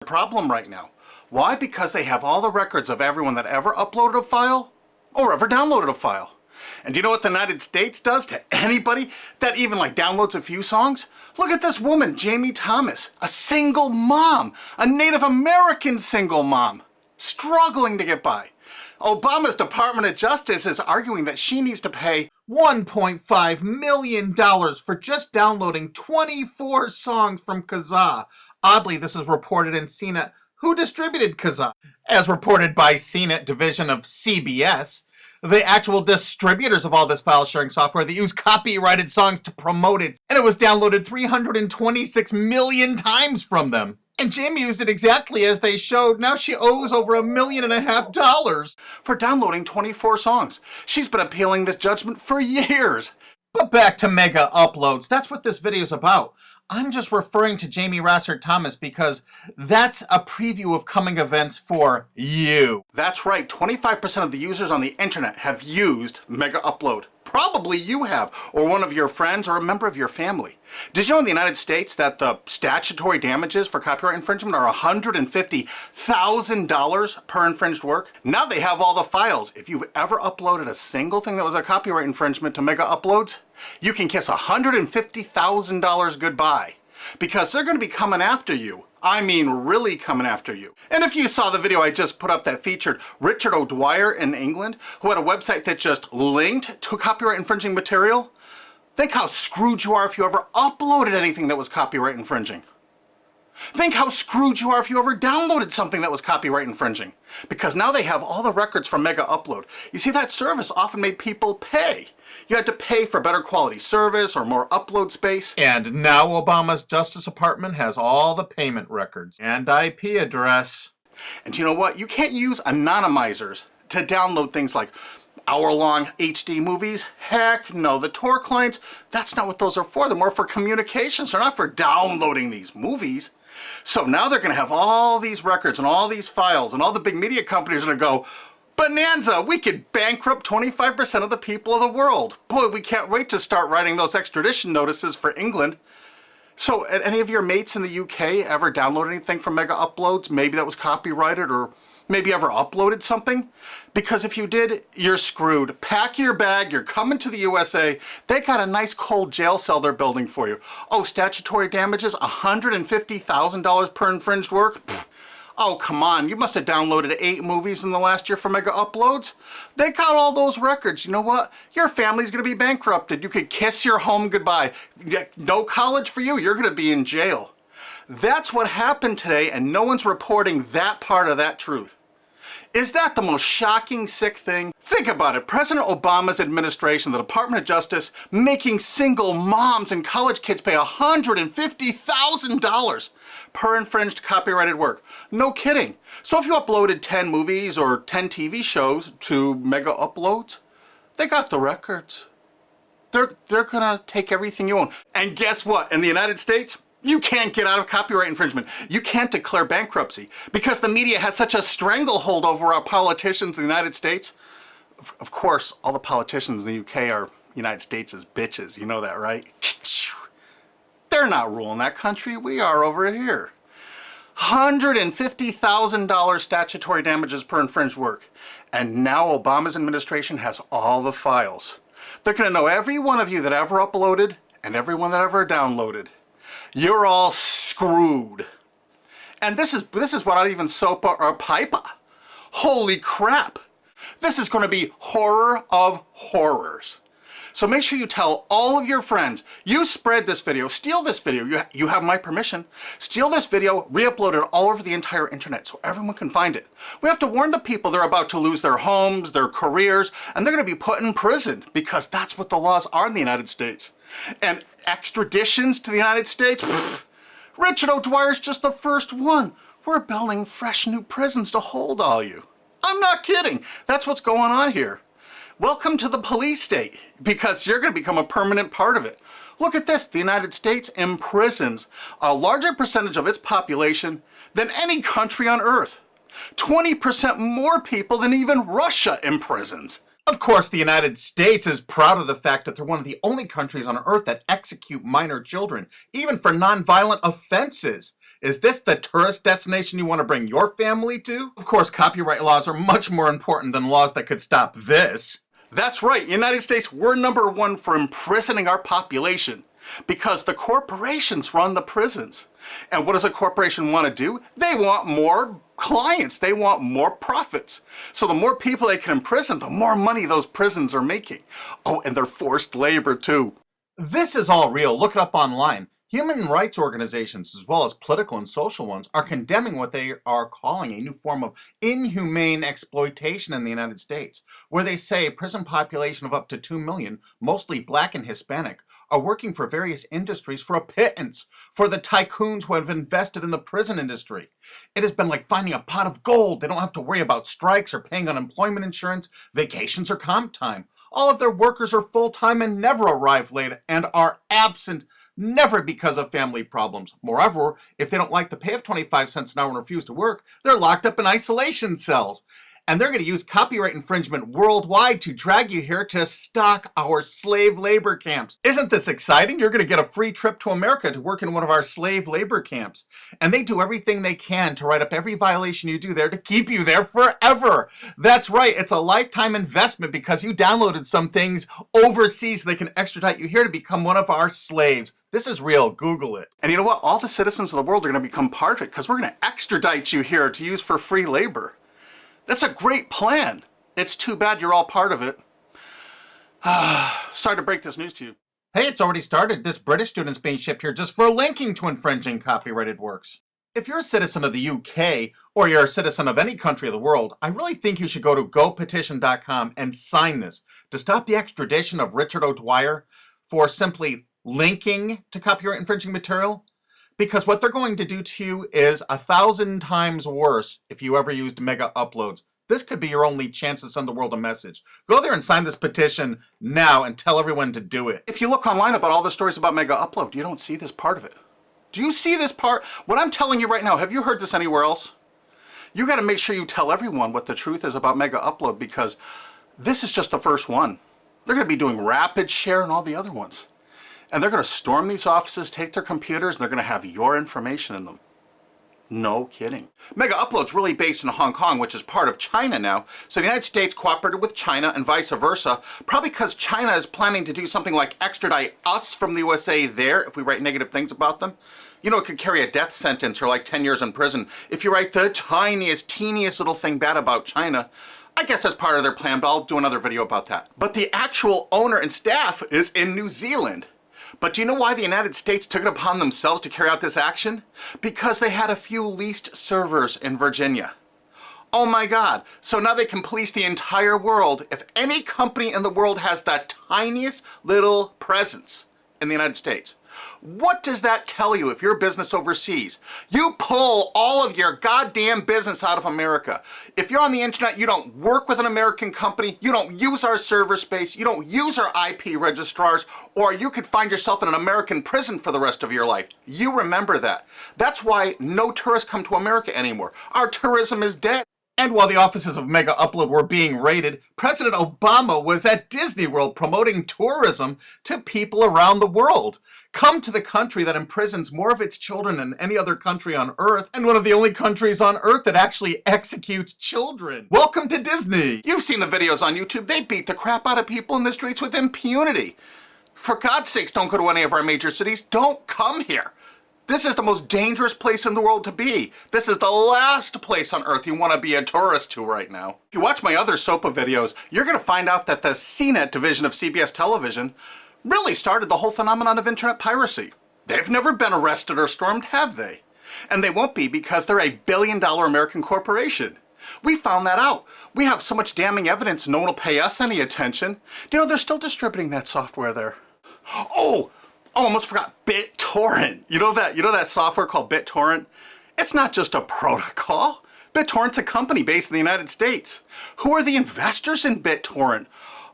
problem right now. Why? Because they have all the records of everyone that ever uploaded a file or ever downloaded a file. And do you know what the United States does to anybody that even downloads a few songs? Look at this woman, Jamie Thomas, a single mom, a Native American single mom, struggling to get by. Obama's Department of Justice is arguing that she needs to pay $1.5 million for just downloading 24 songs from Kazaa. Oddly, this is reported in CNET. Who distributed Kazaa? As reported by CNET division of CBS, the actual distributors of all this file sharing software that use copyrighted songs to promote it, and it was downloaded 326 million times from them. And Jamie used it exactly as they showed. Now she owes over $1.5 million for downloading 24 songs. She's been appealing this judgment for years. But back to mega uploads. That's what this video is about. I'm just referring to Jamie Thomas because that's a preview of coming events for you. That's right, 25% of the users on the internet have used Mega Upload. Probably you have, or one of your friends, or a member of your family. Did you know in the United States that the statutory damages for copyright infringement are $150,000 per infringed work? Now they have all the files. If you've ever uploaded a single thing that was a copyright infringement to Mega Uploads, you can kiss $150,000 goodbye, because they're going to be coming after you. I mean, really coming after you. And if you saw the video I just put up that featured Richard O'Dwyer in England, who had a website that just linked to copyright infringing material, think how screwed you are if you ever uploaded anything that was copyright infringing. Think how screwed you are if you ever downloaded something that was copyright infringing. Because now they have all the records from Mega Upload. You see, that service often made people pay. You had to pay for better quality service or more upload space. And now Obama's Justice Department has all the payment records and IP address. And you know what? You can't use anonymizers to download things like hour-long HD movies. Heck no, the Tor clients, that's not what those are for. They're more for communications. They're not for downloading these movies. So now they're going to have all these records and all these files, and all the big media companies are going to go, bonanza, we could bankrupt 25% of the people of the world. Boy, we can't wait to start writing those extradition notices for England. So, any of your mates in the UK ever download anything from Mega Uploads? Maybe that was copyrighted, or maybe ever uploaded something? Because if you did, you're screwed. Pack your bag, you're coming to the USA. They got a nice cold jail cell they're building for you. Oh, statutory damages, $150,000 per infringed work? Pfft. Oh, come on, you must have downloaded 8 movies in the last year for Mega Uploads. They got all those records. You know what? Your family's gonna be bankrupted. You could kiss your home goodbye. No college for you, you're gonna be in jail. That's what happened today, and no one's reporting that part of that truth. Is that the most shocking, sick thing? Think about it. President Obama's administration, the Department of Justice, making single moms and college kids pay $150,000 per infringed copyrighted work. No kidding. So if you uploaded 10 movies or 10 TV shows to Mega Uploads, they got the records. They're gonna take everything you own. And guess what? In the United States, you can't get out of copyright infringement. You can't declare bankruptcy because the media has such a stranglehold over our politicians in the United States. Of course, all the politicians in the UK are United States' bitches. You know that, right? They're not ruling that country. We are over here. $150,000 statutory damages per infringed work. And now Obama's administration has all the files. They're going to know every one of you that ever uploaded and everyone that ever downloaded. You're all screwed. And this is without even Sopa or Pipa. Holy crap. This is going to be horror of horrors. So make sure you tell all of your friends, you spread this video, steal this video, you have my permission, steal this video, re-upload it all over the entire internet so everyone can find it. We have to warn the people they're about to lose their homes, their careers, and they're going to be put in prison because that's what the laws are in the United States. And extraditions to the United States? Pfft, Richard O'Dwyer's just the first one. We're building fresh new prisons to hold all you. I'm not kidding. That's what's going on here. Welcome to the police state, because you're going to become a permanent part of it. Look at this. The United States imprisons a larger percentage of its population than any country on earth. 20% more people than even Russia imprisons. Of course, the United States is proud of the fact that they're one of the only countries on earth that execute minor children, even for nonviolent offenses. Is this the tourist destination you want to bring your family to? Of course, copyright laws are much more important than laws that could stop this. That's right, United States, we're #1 for imprisoning our population because the corporations run the prisons. And what does a corporation want to do? They want more clients. They want more profits. So the more people they can imprison, the more money those prisons are making. Oh, and they're forced labor too. This is all real. Look it up online. Human rights organizations, as well as political and social ones, are condemning what they are calling a new form of inhumane exploitation in the United States, where they say a prison population of up to 2 million, mostly black and Hispanic, are working for various industries for a pittance, for the tycoons who have invested in the prison industry. It has been like finding a pot of gold. They don't have to worry about strikes or paying unemployment insurance, vacations, or comp time. All of their workers are full-time and never arrive late and are absent, never because of family problems. Moreover, if they don't like the pay of 25 cents an hour and refuse to work, they're locked up in isolation cells. And they're going to use copyright infringement worldwide to drag you here to stock our slave labor camps. Isn't this exciting? You're going to get a free trip to America to work in one of our slave labor camps. And they do everything they can to write up every violation you do there to keep you there forever. That's right, it's a lifetime investment because you downloaded some things overseas so they can extradite you here to become one of our slaves. This is real, Google it. And you know what? All the citizens of the world are going to become part of it because we're going to extradite you here to use for free labor. That's a great plan. It's too bad you're all part of it. Sorry to break this news to you. Hey, it's already started. This British student's being shipped here just for linking to infringing copyrighted works. If you're a citizen of the UK, or you're a citizen of any country of the world, I really think you should go to gopetition.com and sign this to stop the extradition of Richard O'Dwyer for simply linking to copyright infringing material. Because what they're going to do to you is 1,000 times worse if you ever used mega uploads. This could be your only chance to send the world a message. Go there and sign this petition now and tell everyone to do it. If you look online about all the stories about mega upload, you don't see this part of it. Do you see this part? What I'm telling you right now, have you heard this anywhere else? You got to make sure you tell everyone what the truth is about mega upload because this is just the first one. They're going to be doing rapid share and all the other ones. And they're going to storm these offices, take their computers, and they're going to have your information in them. No kidding. Mega Upload's really based in Hong Kong, which is part of China now. So the United States cooperated with China and vice versa, probably because China is planning to do something like extradite us from the USA there if we write negative things about them. You know, it could carry a death sentence or like 10 years in prison if you write the tiniest, teeniest little thing bad about China. I guess that's part of their plan, but I'll do another video about that. But the actual owner and staff is in New Zealand. But do you know why the United States took it upon themselves to carry out this action? Because they had a few leased servers in Virginia. Oh my God, so now they can police the entire world. If any company in the world has that tiniest little presence in the United States, what does that tell you if you're a business overseas? You pull all of your goddamn business out of America. If you're on the internet, you don't work with an American company, you don't use our server space, you don't use our IP registrars, or you could find yourself in an American prison for the rest of your life. You remember that. That's why no tourists come to America anymore. Our tourism is dead. And while the offices of Mega Upload were being raided, President Obama was at Disney World promoting tourism to people around the world. Come to the country that imprisons more of its children than any other country on Earth, and one of the only countries on Earth that actually executes children. Welcome to Disney! You've seen the videos on YouTube. They beat the crap out of people in the streets with impunity. For God's sakes, don't go to any of our major cities. Don't come here. This is the most dangerous place in the world to be. This is the last place on Earth you want to be a tourist to right now. If you watch my other Sopa videos, you're going to find out that the CNET division of CBS television really started the whole phenomenon of internet piracy. They've never been arrested or stormed, have they? And they won't be because they're a billion-dollar American corporation. We found that out. We have so much damning evidence no one will pay us any attention. You know, they're still distributing that software there. Oh, almost forgot BitTorrent. You know that software called BitTorrent? It's not just a protocol. BitTorrent's a company based in the United States. Who are the investors in BitTorrent?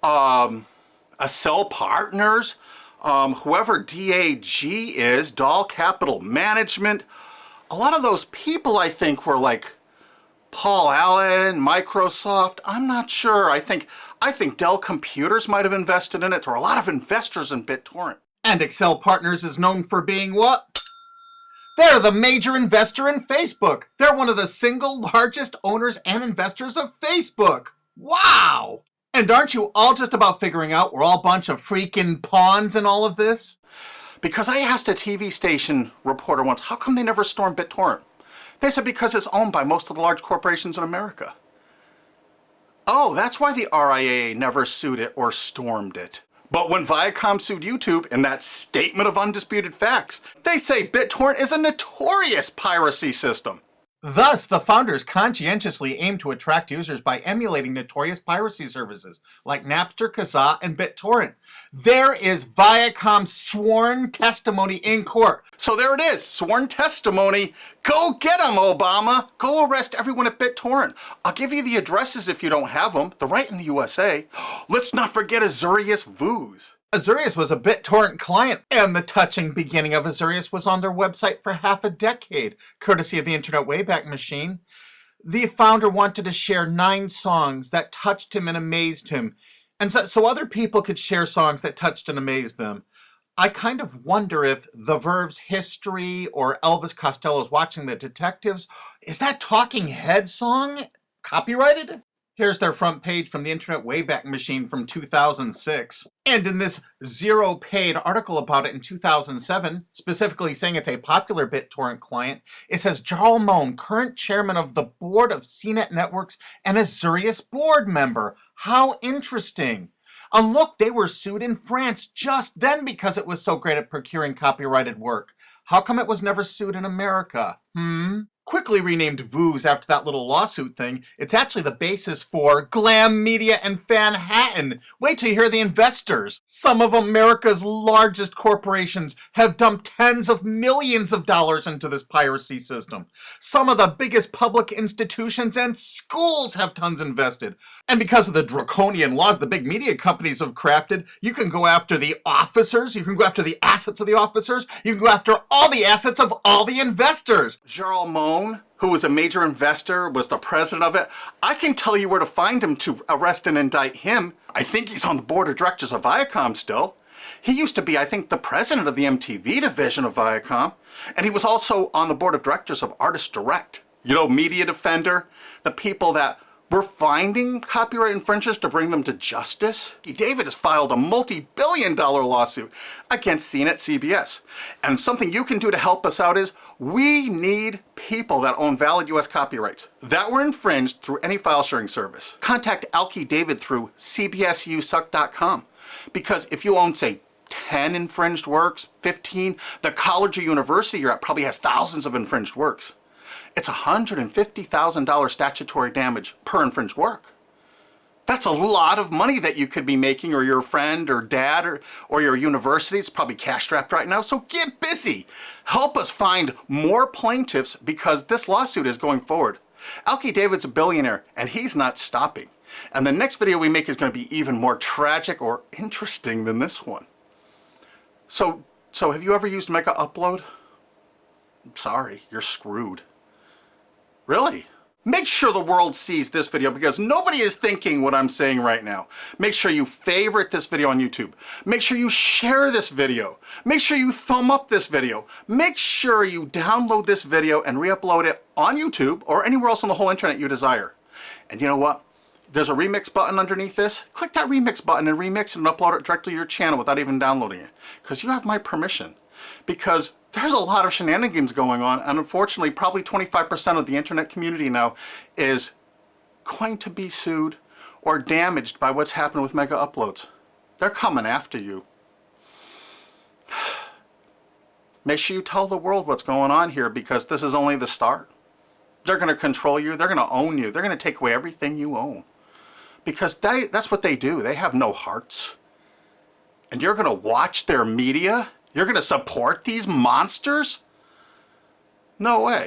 Accel Partners, whoever DAG is, Doll Capital Management. A lot of those people, I think, were like Paul Allen, Microsoft. I'm not sure. I think Dell Computers might have invested in it. There are a lot of investors in BitTorrent. And Accel Partners is known for being what? They're the major investor in Facebook. They're one of the single largest owners and investors of Facebook. Wow! And aren't you all just about figuring out we're all a bunch of freaking pawns in all of this? Because I asked a TV station reporter once, how come they never stormed BitTorrent? They said because it's owned by most of the large corporations in America. Oh, that's why the RIAA never sued it or stormed it. But when Viacom sued YouTube in that statement of undisputed facts, they say BitTorrent is a notorious piracy system. Thus, the founders conscientiously aim to attract users by emulating notorious piracy services like Napster, Kazaa, and BitTorrent. There is Viacom's sworn testimony in court. So there it is, sworn testimony. Go get them, Obama. Go arrest everyone at BitTorrent. I'll give you the addresses if you don't have them. They're right in the USA. Let's not forget Azurius Vooz. Azurius was a BitTorrent client, and the touching beginning of Azurius was on their website for half a decade, courtesy of the Internet Wayback Machine. The founder wanted to share 9 songs that touched him and amazed him, and so other people could share songs that touched and amazed them. I kind of wonder if The Verve's History or Elvis Costello's Watching the Detectives, is that Talking Heads song copyrighted? Here's their front page from the Internet Wayback Machine from 2006. And in this zero-paid article about it in 2007, specifically saying it's a popular BitTorrent client, it says Jarl Moan, current chairman of the board of CNET Networks and Azurius board member. How interesting. And look, they were sued in France just then because it was so great at procuring copyrighted work. How come it was never sued in America? Quickly renamed Vooz after that little lawsuit thing, it's actually the basis for Glam Media and Fanhattan. Wait till you hear the investors. Some of America's largest corporations have dumped tens of millions of dollars into this piracy system. Some of the biggest public institutions and schools have tons invested. And because of the draconian laws the big media companies have crafted, you can go after the officers, you can go after the assets of the officers, you can go after all the assets of all the investors. Jarl Moan, who was a major investor, was the president of it. I can tell you where to find him to arrest and indict him. I think he's on the board of directors of Viacom still. He used to be, I think, the president of the MTV division of Viacom. And he was also on the board of directors of Artist Direct. You know, Media Defender, the people that we're finding copyright infringers to bring them to justice. David has filed a multi-billion-dollar lawsuit against CNET CBS. And something you can do to help us out is we need people that own valid US copyrights that were infringed through any file sharing service. Contact Alki David through cbsusuck.com, because if you own, say, 10 infringed works, 15, the college or university you're at probably has thousands of infringed works. It's $150,000 statutory damage per infringed work. That's a lot of money that you could be making, or your friend or dad or your university is probably cash-strapped right now. So get busy. Help us find more plaintiffs because this lawsuit is going forward. Alki David's a billionaire and he's not stopping. And the next video we make is going to be even more tragic or interesting than this one. So have you ever used Mega Upload? I'm sorry, you're screwed. Really? Make sure the world sees this video because nobody is thinking what I'm saying right now. Make sure you favorite this video on YouTube. Make sure you share this video. Make sure you thumb up this video. Make sure you download this video and re-upload it on YouTube or anywhere else on the whole internet you desire. And you know what? There's a remix button underneath this. Click that remix button and remix it and upload it directly to your channel without even downloading it. Because you have my permission. Because there's a lot of shenanigans going on, and unfortunately probably 25% of the internet community now is going to be sued or damaged by what's happened with Mega Uploads. They're coming after you. Make sure you tell the world what's going on here because this is only the start. They're going to control you, they're going to own you, they're going to take away everything you own. Because that's what they do, they have no hearts. And you're going to watch their media? You're going to support these monsters? No way.